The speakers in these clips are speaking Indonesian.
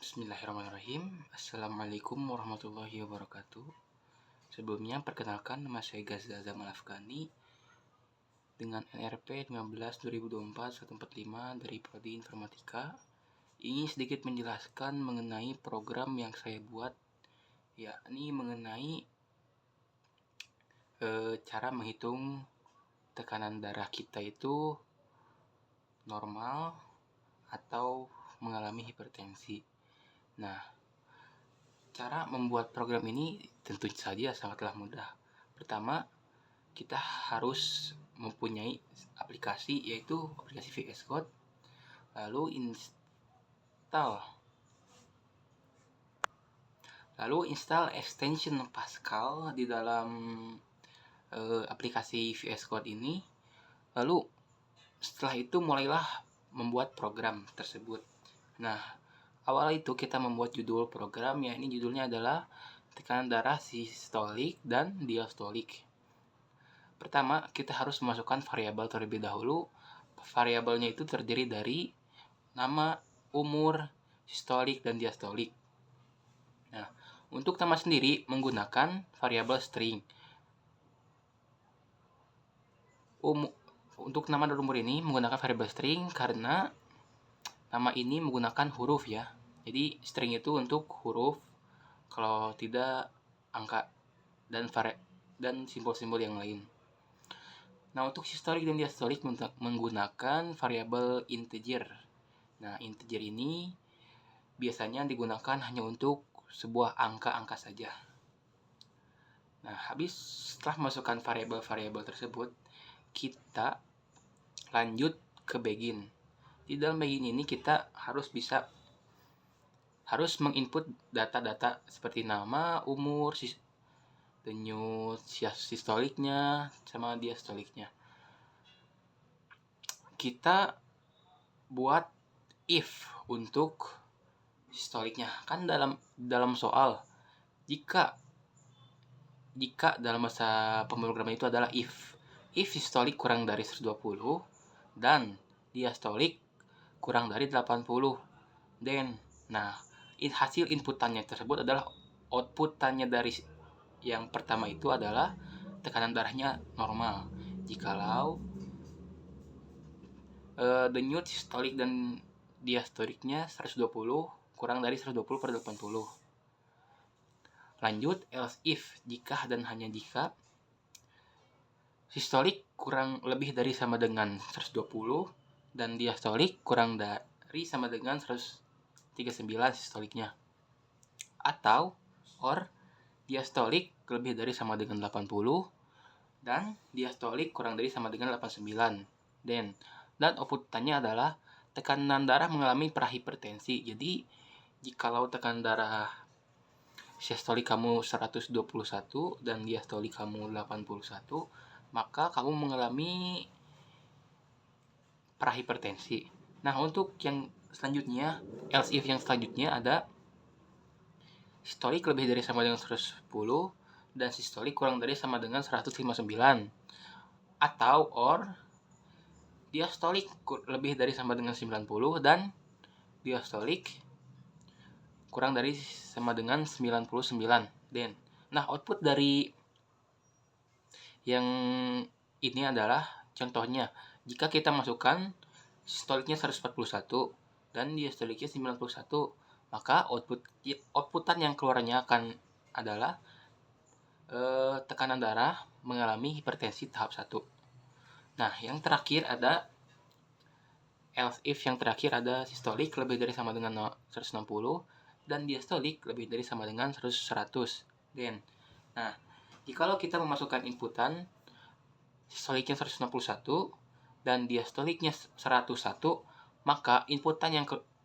Bismillahirrahmanirrahim. Assalamualaikum warahmatullahi wabarakatuh. Sebelumnya perkenalkan, nama saya Gazza Zaman Afghani dengan NRP 15/2024-145 dari Prodi Informatika. Ingin sedikit menjelaskan mengenai program yang saya buat, yakni mengenai cara menghitung tekanan darah kita itu normal atau mengalami hipertensi. Nah, cara membuat program ini tentu saja sangatlah mudah. Pertama, kita harus mempunyai aplikasi, yaitu aplikasi VS Code, lalu install extension Pascal di dalam aplikasi VS Code ini. Lalu setelah itu mulailah membuat program tersebut. Nah, awal itu kita membuat judul program, yakni judulnya adalah tekanan darah sistolik dan diastolik. Pertama, kita harus memasukkan variabel terlebih dahulu. Variabelnya itu terdiri dari nama, umur, sistolik, dan diastolik. Nah, untuk nama sendiri menggunakan variabel string. Untuk nama dan umur ini menggunakan variabel string karena nama ini menggunakan huruf ya. Jadi string itu untuk huruf, kalau tidak angka dan simbol-simbol yang lain. Nah, untuk sistolik dan diastolik menggunakan variabel integer. Nah, integer ini biasanya digunakan hanya untuk sebuah angka-angka saja. Nah, habis setelah masukkan variabel-variabel tersebut, kita lanjut ke begin. Di dalam begin ini kita harus menginput data-data seperti nama, umur, denyut sistoliknya sama diastoliknya. Kita buat if untuk sistoliknya. Kan dalam soal, jika dalam bahasa pemrograman itu adalah if sistolik kurang dari 120 dan diastolik kurang dari 80, then hasil inputannya tersebut adalah outputannya dari yang pertama itu adalah tekanan darahnya normal. Jikalau denyut sistolik dan diastoliknya 120 kurang dari 120/80. Lanjut else if, jika dan hanya jika sistolik kurang lebih dari sama dengan 120 dan diastolik kurang dari sama dengan 139 sistoliknya, atau diastolik lebih dari sama dengan 80 dan diastolik kurang dari sama dengan 89. Dan outputannya adalah tekanan darah mengalami prahipertensi. Jadi jikalau tekanan darah sistolik kamu 121 dan diastolik kamu 81, maka kamu mengalami prahipertensi. Nah, untuk yang selanjutnya, else if yang selanjutnya ada sistolik lebih dari sama dengan 110 dan sistolik kurang dari sama dengan 159, atau diastolik lebih dari sama dengan 90 dan diastolik kurang dari sama dengan 99. Nah, output dari yang ini adalah contohnya, jika kita masukkan sistoliknya 141 dan diastoliknya 91, maka outputan yang keluarnya akan adalah tekanan darah mengalami hipertensi tahap 1. Nah, yang terakhir ada else if yang terakhir ada sistolik lebih dari sama dengan 160 dan diastolik lebih dari sama dengan 100. Nah, jikalau kita memasukkan inputan sistoliknya 161 dan diastoliknya 101, maka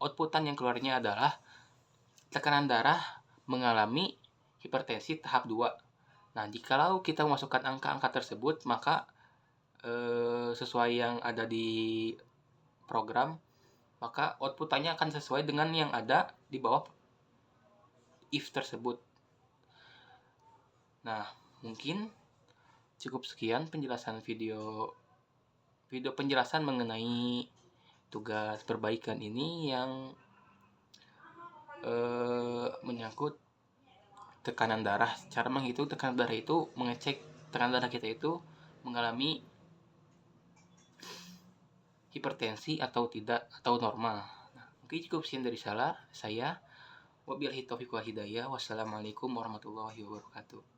outputan yang keluarnya adalah tekanan darah mengalami hipertensi tahap 2. Nah, jikalau kita memasukkan angka-angka tersebut, maka sesuai yang ada di program, maka outputannya akan sesuai dengan yang ada di bawah if tersebut. Nah, mungkin cukup sekian penjelasan video penjelasan mengenai tugas perbaikan ini yang menyangkut tekanan darah. Cara menghitung tekanan darah itu mengecek tekanan darah kita itu mengalami hipertensi atau tidak, atau normal. Nah, mungkin cukup sekian dari saya. Wabillahi taufiq wal hidayah. Wassalamualaikum warahmatullahi wabarakatuh.